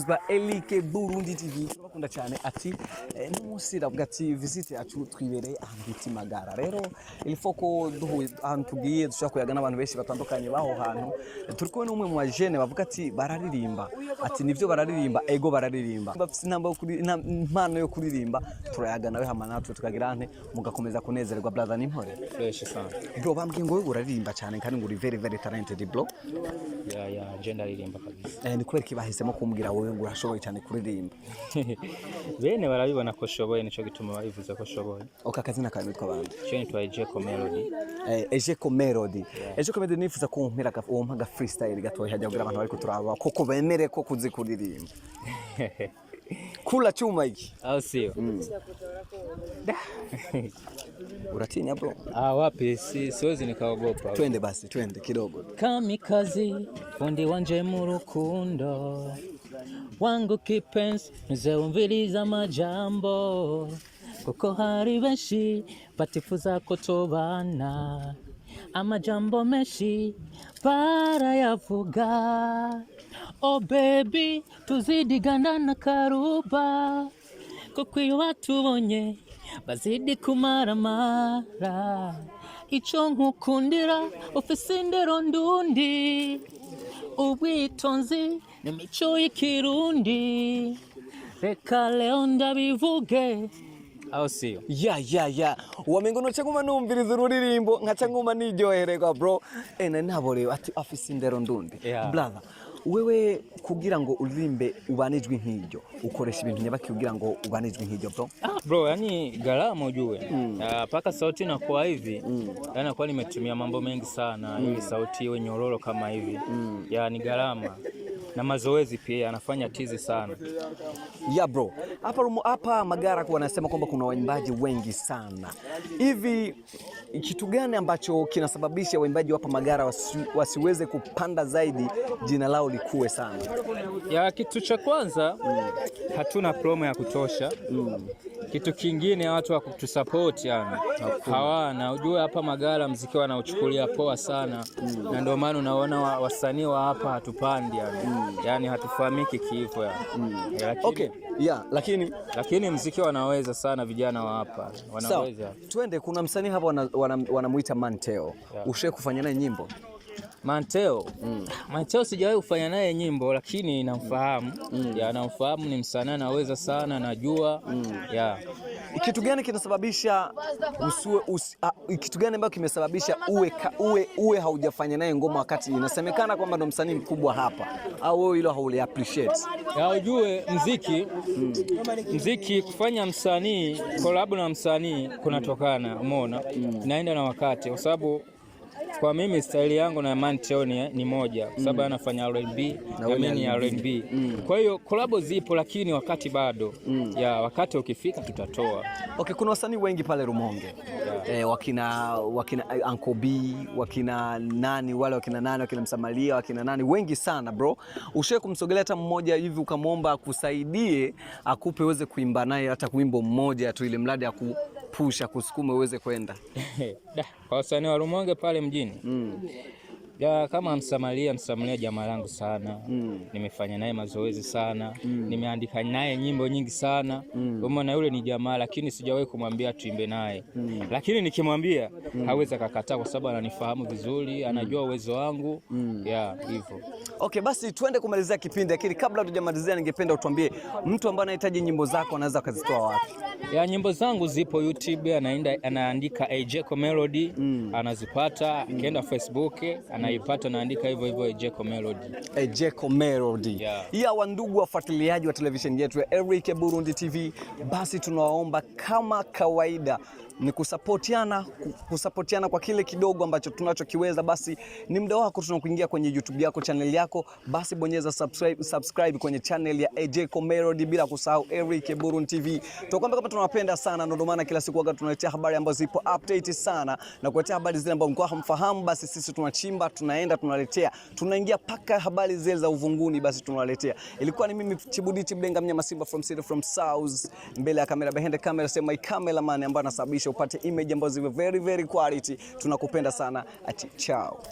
bakunzi ba Ariko Burundi TV turakunda cyane ati n'umunsi ravuga ati visite yacu twibereye ahantu bita Magara. Rero ilifoko duhuye ahantu tugiye dushaka kuyaga n'abantu benshi batandukanye baho hantu. Turi kumwe n'umwe mu bajene bavuga ati bararirimba, ati nivyo bararirimba, ego bararirimba, bafite impano yo kuririmba. Turayaga nawe hama natwe tukagira nte mugakomeza kunezererwa brother n'impore fresh sana. Bro bambwiye ngo uraririmba cyane kandi ngo uri very talented bro. Ya gender ririmba kabisa. Ni kubera kibahisemo kumbwira wowe ngo urashoboye cyane kuririmba. Bene barabibona ko shoboye nico gituma babivuze ko shoboye. Akazina kawe nitwa bande? Cyo nitwa Ariko Melody. Ariko Melody. Ariko Melody nifuza ko umpera ga freestyle gatoya hajya kugira abantu bari kuturaba koko bemere ko kuzi kuririmba. Kula chuma hiki. Au sio? Uratinya bro? Wapi siwezi nikaogopa. Twende basi, twende kidogo. Kamikazi, fundi wanje mu rukundo. Wangu kipenzi, nzeumviriza majambo. Kuko hari benshi batifuza ko tubana. Amajambo menshi barayavuga. Oh baby, tuzidigana na karuba. Kuko iyo batubonye bazidi kumaramara. Ico nkukundira ufise indero ndundi. Ubwitonzi n'imico y'ikirundi. Reka leo ndabivuge. Au sio? Ya. Wamengo noce nguma numviriza ururirimbo nkaca nguma niryohererwa bro. Nabo rero ati afise indero ndundi. Yeah. Brother, wewe kugira ngo uririmbe ubanijwe nk'iryo ukoresha ibintu nyabaki kugira ngo ubanijwe nk'iryo bro? Bro, yani gharama ujue. Paka sauti inakuwa hivi. Yani inakuwa nimetumia mambo mengi sana ili sauti iwe nyororo kama hivi. Yani gharama na mazoezi pia anafanya tizi sana. Ya bro, hapa Magara kwa wanasema kwamba kuna waimbaji wengi sana. Hivi kitu gani ambacho kinasababisha waimbaji hapa Magara wasiweze kupanda zaidi jina lao likue sana? Ya kitu cha kwanza hatuna promo ya kutosha. Kitu kingine watu wa kutusupport yani hawana. Ujue hapa Magara muziki wanauchukulia poa sana. Na ndio maana unaona wasanii wa hapa hatupandi yani. Yani hatufahamiki kifo yani. Okay. Yeah, lakini muziki wanaweza sana vijana wa hapa. Wanaweza. So, twende kuna msanii hapa wanamuita Manteo. Yeah. Ushe kufanya naye nyimbo? Manteo. Manteo sijawahi kufanya naye nyimbo lakini namfahamu. Ya namfahamu, ni msanii anaweza sana, najua. Ya. Kitu gani kinasababisha kitu gani ambacho kimesababisha uwe haujafanya naye ngoma wakati inasemekana kwamba ndo msanii mkubwa hapa, au wewe hilo hauli appreciate? Ya ujue muziki kufanya msanii collab na msanii kunatokana, umeona? Naenda na wakati kwa sababu kwa mimi style yangu na Manteo ni moja kwa sababu anafanya R&B na mimi ni R&B. Kwa hiyo collab zipo lakini wakati bado. Ya wakati ukifika tutatoa. Okay, kuna wasanii wengi pale Rumonge. Yeah. Wakina Uncle B, wakina nani wale, wakina Msamalia, wakina nani wengi sana bro. Ushe kumsogelea hata mmoja hivi ukamwomba akusaidie akupe uweze kuimba naye hata kuimbo mmoja tu, ile mradi akupusha kusukuma uweze kwenda. Kwa wasanii wa Rumonge pale mjini. Ya kama Msamalia jamaa langu sana. Nimefanya naye mazoezi sana. Nimeandika naye nyimbo nyingi sana. Umeona yule ni jamaa lakini sijawahi kumwambia tuimbe naye. Lakini nikimwambia hawezi kukataa kwa sababu ananifahamu vizuri, anajua uwezo wangu. Ya hivyo. Okay, basi twende kumalizia kipindi, lakini kabla tujamalizia ningependa utuambie mtu ambaye anahitaji nyimbo zako anaweza kuzitoa wapi? Ya nyimbo zangu zipo YouTube, anaandika Ariko Melody, anazipata. Akienda Facebook anaipata, naandika hivyo Ariko Melody. Ariko Melody. Ya wandugu wafuatiliaji wa television yetu ya Ariko Burundi TV, basi tunawaomba kama kawaida ni kusapotiana kwa kile kidogo ambacho tunachokiweza. Basi ni muda wako tunakuingia kwenye YouTube yako, channel yako, basi bonyeza subscribe kwenye channel ya Ariko Melody, bila kusahau Ariko Burundi TV. Tunakwambia kama tunawapenda sana, ndio maana kila siku wakati tunaletea habari ambazo zipo update sana na kuletea habari zile ambazo mko hamfahamu. Basi sisi tunachimba, tunaenda, tunaletea, tunaingia paka habari zile za uvunguni, basi tunawaletea. Ilikuwa ni mimi Chibudi Chibenga Mnyama Simba from South, mbele ya kamera, behind the camera sema cameraman ambaye anasababisha upate image ambazo ziwe very quality. Tunakupenda sana, ati ciao.